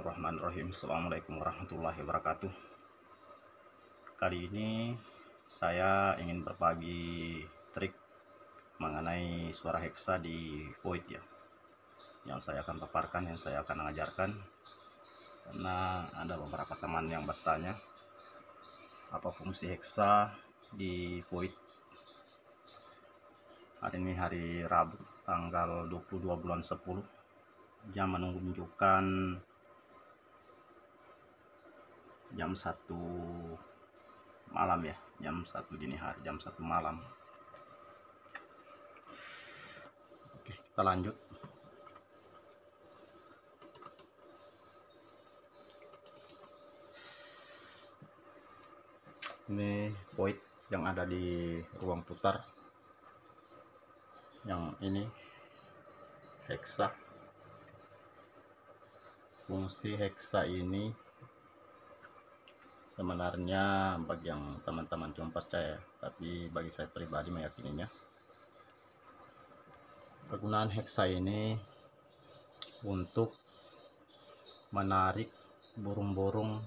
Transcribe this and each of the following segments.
Bismillahirrahmanirrahim. Assalamualaikum warahmatullahi wabarakatuh. Kali ini saya ingin berbagi trik mengenai suara heksa di void ya, yang saya akan paparkan, yang saya akan mengajarkan. Karena ada beberapa teman yang bertanya apa fungsi heksa di void. Hari ini hari Rabu tanggal 22 bulan 10, jam menunjukkan jam 1 malam ya, jam 1 dini hari, jam 1 malam. Oke, kita lanjut. Ini void yang ada di ruang putar, yang ini heksa. Fungsi heksa ini sebenarnya bagi yang teman-teman cuma percaya, tapi bagi saya pribadi meyakininya. Kegunaan heksa ini untuk menarik burung-burung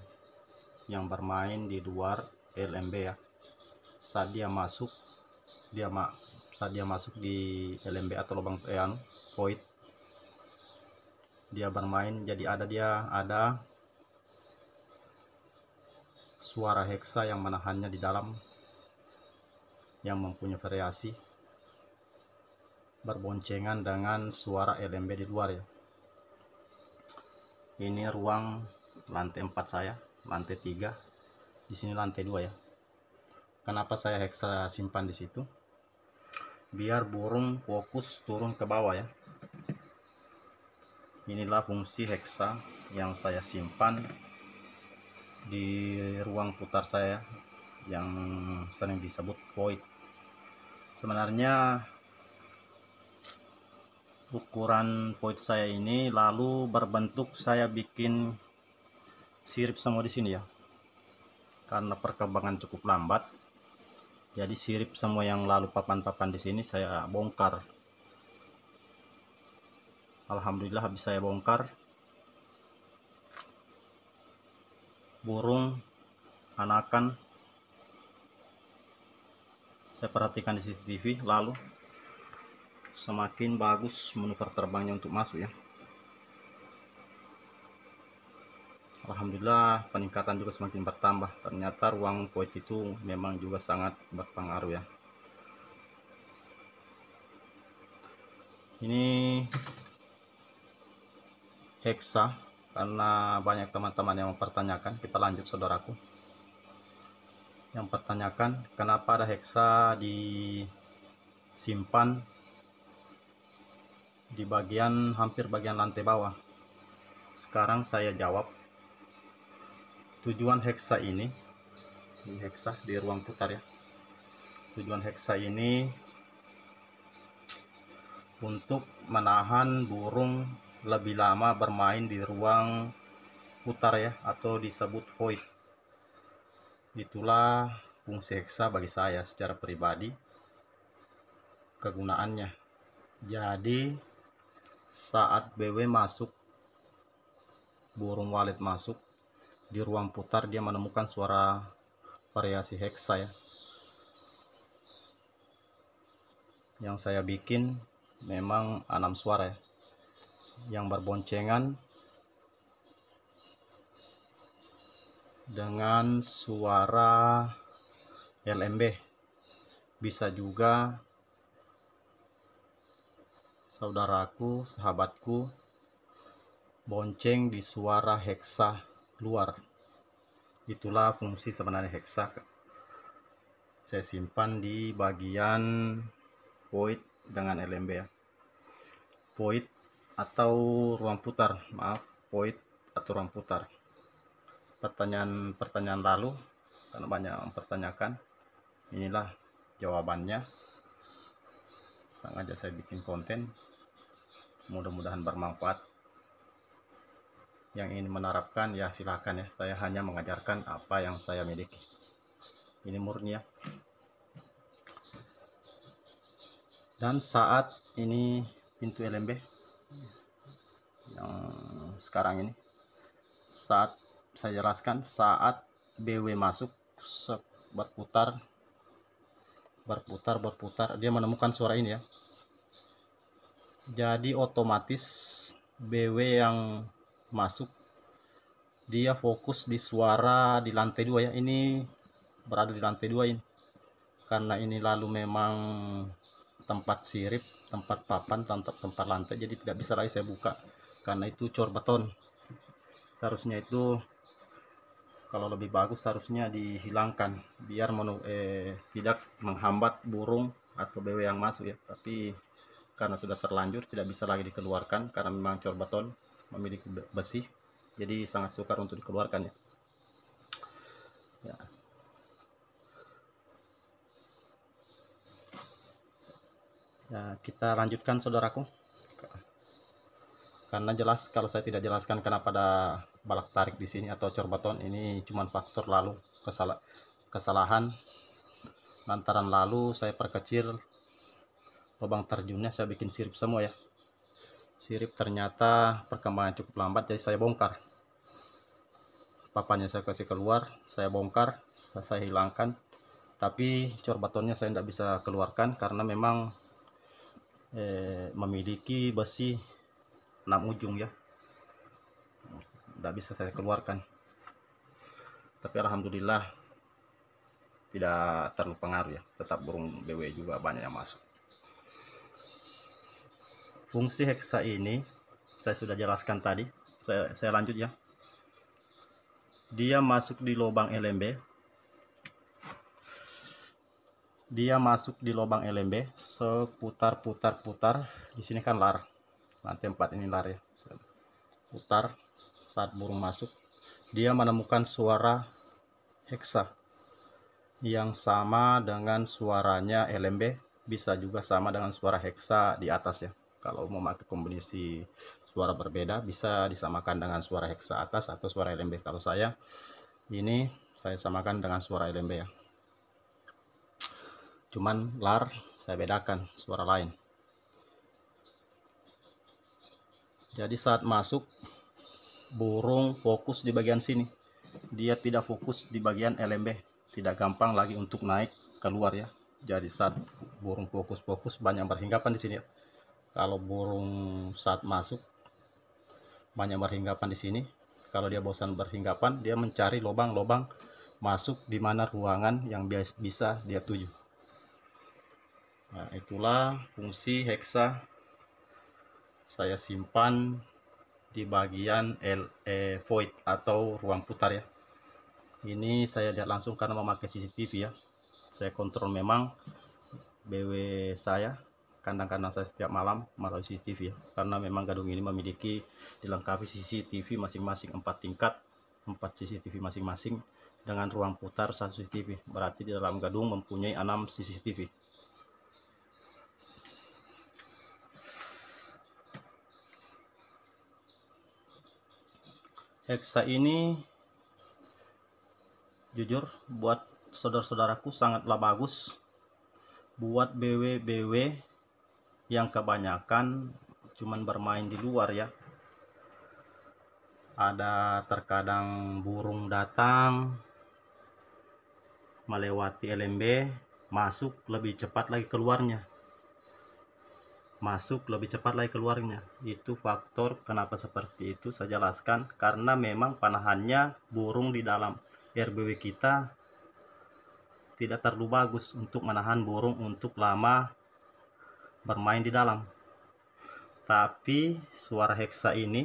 yang bermain di luar LMB ya. Saat dia masuk di LMB atau lubang void, dia bermain, jadi ada suara heksa yang menahannya di dalam, yang mempunyai variasi berboncengan dengan suara LMB di luar ya. Ini ruang lantai 4 saya, lantai 3, di sini lantai 2 ya. Kenapa saya heksa simpan di situ? Biar burung fokus turun ke bawah ya. Inilah fungsi heksa yang saya simpan di ruang putar saya yang sering disebut void. Sebenarnya ukuran void saya ini lalu berbentuk, saya bikin sirip semua di sini ya, karena perkembangan cukup lambat. Jadi sirip semua yang lalu papan-papan di sini saya bongkar. Alhamdulillah habis saya bongkar, burung anakan saya perhatikan di CCTV, lalu semakin bagus manuver terbangnya untuk masuk ya. Alhamdulillah peningkatan juga semakin bertambah. Ternyata ruang void itu memang juga sangat berpengaruh ya. Ini heksa karena banyak teman-teman yang mempertanyakan. Kita lanjut saudaraku, yang pertanyakan kenapa ada heksa disimpan di hampir bagian lantai bawah. Sekarang saya jawab. Tujuan heksa ini heksa di ruang putar ya. Tujuan heksa ini untuk menahan burung lebih lama bermain di ruang putar ya, atau disebut void. Itulah fungsi heksa bagi saya secara pribadi, kegunaannya. Jadi saat BW masuk, burung walet masuk di ruang putar, dia menemukan suara variasi heksa ya, yang saya bikin memang 6 suara ya, yang berboncengan dengan suara LMB. Bisa juga saudaraku, sahabatku, bonceng di suara heksa luar. Itulah fungsi sebenarnya heksa. Saya simpan di bagian void dengan LMB ya. Void atau ruang putar, maaf, void atau ruang putar. Pertanyaan lalu, karena banyak mempertanyakan, inilah jawabannya. Sengaja saya bikin konten, mudah-mudahan bermanfaat. Yang ingin menerapkan ya silakan ya, saya hanya mengajarkan apa yang saya miliki. Ini murni ya. Dan saat ini pintu LMB yang sekarang ini saat saya jelaskan, saat BW masuk berputar dia menemukan suara ini ya. Jadi otomatis BW yang masuk dia fokus di suara di lantai 2 ya. Ini berada di lantai 2 ini, karena ini lalu memang tempat sirip, tempat papan, tempat lantai, jadi tidak bisa lagi saya buka karena itu cor beton. Seharusnya itu kalau lebih bagus harusnya dihilangkan biar tidak menghambat burung atau BW yang masuk ya. Tapi karena sudah terlanjur tidak bisa lagi dikeluarkan karena memang cor beton memiliki besi, jadi sangat sukar untuk dikeluarkan ya. Ya, kita lanjutkan saudaraku, karena jelas kalau saya tidak jelaskan kenapa ada balak tarik di sini atau cor beton, ini cuma faktor lalu kesalahan lantaran lalu saya perkecil lubang terjunnya, saya bikin sirip semua ya. Sirip ternyata perkembangan cukup lambat, jadi saya bongkar papannya, saya kasih keluar, saya bongkar, saya hilangkan. Tapi cor betonnya saya tidak bisa keluarkan karena memang memiliki besi 6 ujung ya, tidak bisa saya keluarkan. Tapi alhamdulillah tidak terlalu pengaruh ya, tetap burung BW juga banyak yang masuk. Fungsi heksa ini saya sudah jelaskan tadi, saya lanjut ya. Dia masuk di lubang LMB, seputar di sini kan lar, lantai 4 ini lar ya, putar. Saat burung masuk dia menemukan suara heksa yang sama dengan suaranya LMB, bisa juga sama dengan suara heksa di atas ya. Kalau mau pakai kombinasi suara berbeda bisa disamakan dengan suara heksa atas atau suara LMB. Kalau saya samakan dengan suara LMB ya, cuman lar saya bedakan suara lain. Jadi saat masuk burung fokus di bagian sini, dia tidak fokus di bagian LMB, tidak gampang lagi untuk naik keluar ya. Jadi saat burung fokus banyak berhinggapan di sini ya. Kalau burung saat masuk banyak berhinggapan di sini, kalau dia bosan berhinggapan dia mencari lubang-lubang masuk di mana ruangan yang bisa dia tuju. Nah, itulah fungsi heksa. Saya simpan di bagian void atau ruang putar ya. Ini saya lihat langsung karena memakai CCTV ya. Saya kontrol memang BW saya, kandang-kandang saya setiap malam melalui CCTV ya. Karena memang gadung ini memiliki dilengkapi CCTV masing-masing 4 tingkat, 4 CCTV masing-masing dengan ruang putar 1 CCTV. Berarti di dalam gadung mempunyai 6 CCTV. Heksa ini jujur buat saudara-saudaraku sangatlah bagus buat BW yang kebanyakan cuman bermain di luar ya. Ada terkadang burung datang melewati LMB, masuk lebih cepat lagi keluarnya. Itu faktor kenapa seperti itu saya jelaskan, karena memang panahannya burung di dalam RBW kita tidak terlalu bagus untuk menahan burung untuk lama bermain di dalam. Tapi suara heksa ini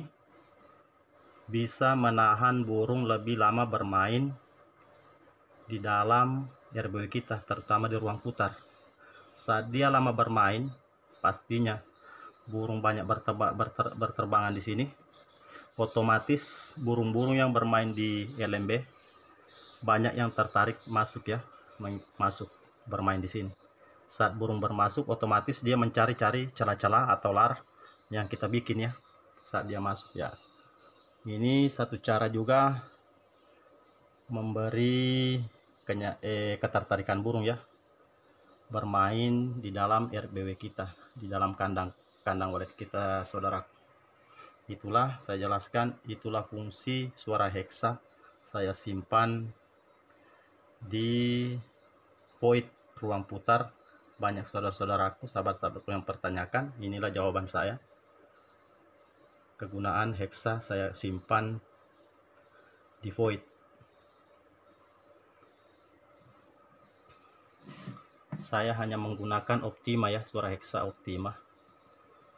bisa menahan burung lebih lama bermain di dalam RBW kita, terutama di ruang putar. Saat dia lama bermain, pastinya burung banyak berterbangan di sini. Otomatis burung-burung yang bermain di LMB banyak yang tertarik masuk ya, masuk bermain di sini. Saat burung bermasuk, otomatis dia mencari-cari celah-celah atau lar yang kita bikin ya saat dia masuk ya. Ini satu cara juga memberi ketertarikan burung ya, bermain di dalam RBW kita, di dalam kandang walet kita saudara. Itulah saya jelaskan, itulah fungsi suara heksa. Saya simpan di void ruang putar. Banyak saudara-saudaraku, sahabat-sahabatku yang pertanyakan, inilah jawaban saya. Kegunaan heksa saya simpan di void. Saya hanya menggunakan Optima ya, suara heksa Optima.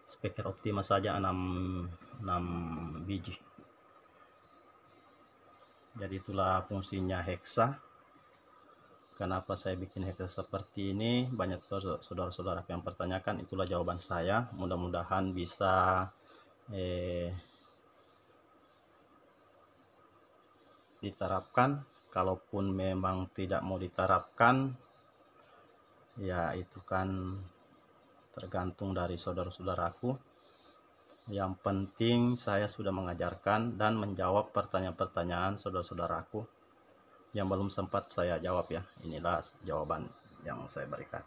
Speaker Optima saja 6 biji. Jadi itulah fungsinya heksa. Kenapa saya bikin heksa seperti ini? Banyak saudara-saudara yang pertanyakan, itulah jawaban saya. Mudah-mudahan bisa diterapkan. Kalaupun memang tidak mau diterapkan, ya itu kan tergantung dari saudara-saudaraku. Yang penting saya sudah mengajarkan dan menjawab pertanyaan-pertanyaan saudara-saudaraku yang belum sempat saya jawab ya. Inilah jawaban yang saya berikan.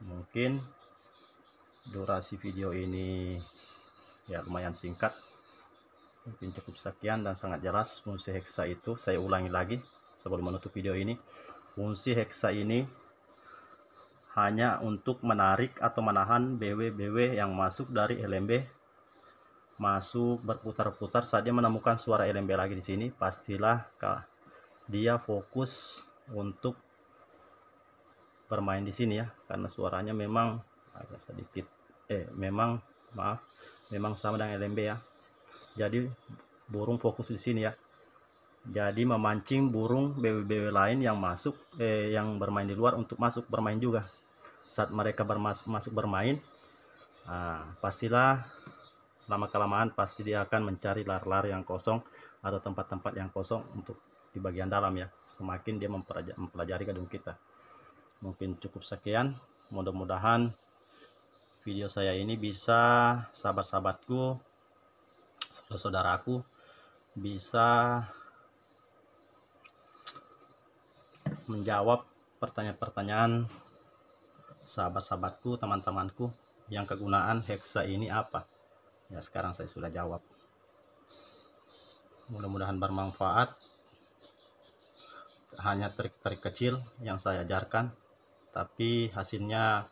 Mungkin durasi video ini ya lumayan singkat, mungkin cukup sekian dan sangat jelas fungsi heksa itu. Saya ulangi lagi sebelum menutup video ini. Fungsi heksa ini hanya untuk menarik atau menahan BW yang masuk dari LMB, masuk berputar-putar. Saat dia menemukan suara LMB lagi di sini, pastilah dia fokus untuk bermain di sini ya, karena suaranya memang agak sedikit memang sama dengan LMB ya. Jadi burung fokus di sini ya, jadi memancing burung BW lain yang masuk yang bermain di luar untuk masuk bermain juga. Saat mereka masuk bermain, pastilah lama-kelamaan pasti dia akan mencari lar-lar yang kosong atau tempat-tempat yang kosong untuk di bagian dalam ya. Semakin dia mempelajari gedung kita. Mungkin cukup sekian. Mudah-mudahan video saya ini bisa sahabat-sahabatku, saudara-saudaraku bisa menjawab pertanyaan-pertanyaan sahabat-sahabatku, teman-temanku, yang kegunaan heksa ini apa ya. Sekarang saya sudah jawab. Mudah-mudahan bermanfaat. Hanya trik-trik kecil yang saya ajarkan, tapi hasilnya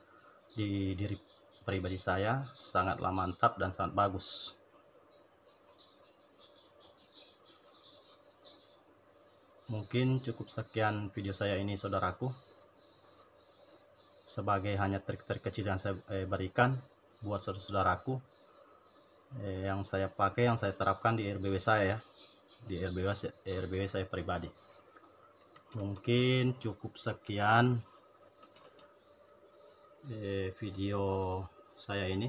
di diri pribadi saya sangatlah mantap dan sangat bagus. Mungkin cukup sekian video saya ini saudaraku, sebagai hanya trik-trik kecil yang saya berikan buat saudara-saudaraku, yang saya pakai, yang saya terapkan di RBW saya ya, di RBW saya pribadi. Mungkin cukup sekian video saya ini.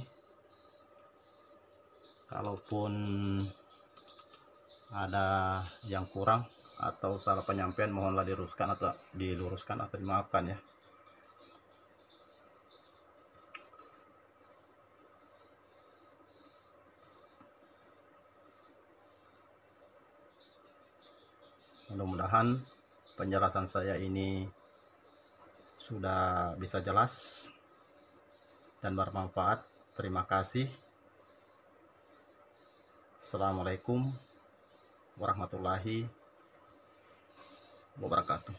Kalaupun ada yang kurang atau salah penyampaian, mohonlah diluruskan atau dimaafkan ya. Mudah-mudahan penjelasan saya ini sudah bisa jelas dan bermanfaat. Terima kasih. Assalamualaikum warahmatullahi wabarakatuh.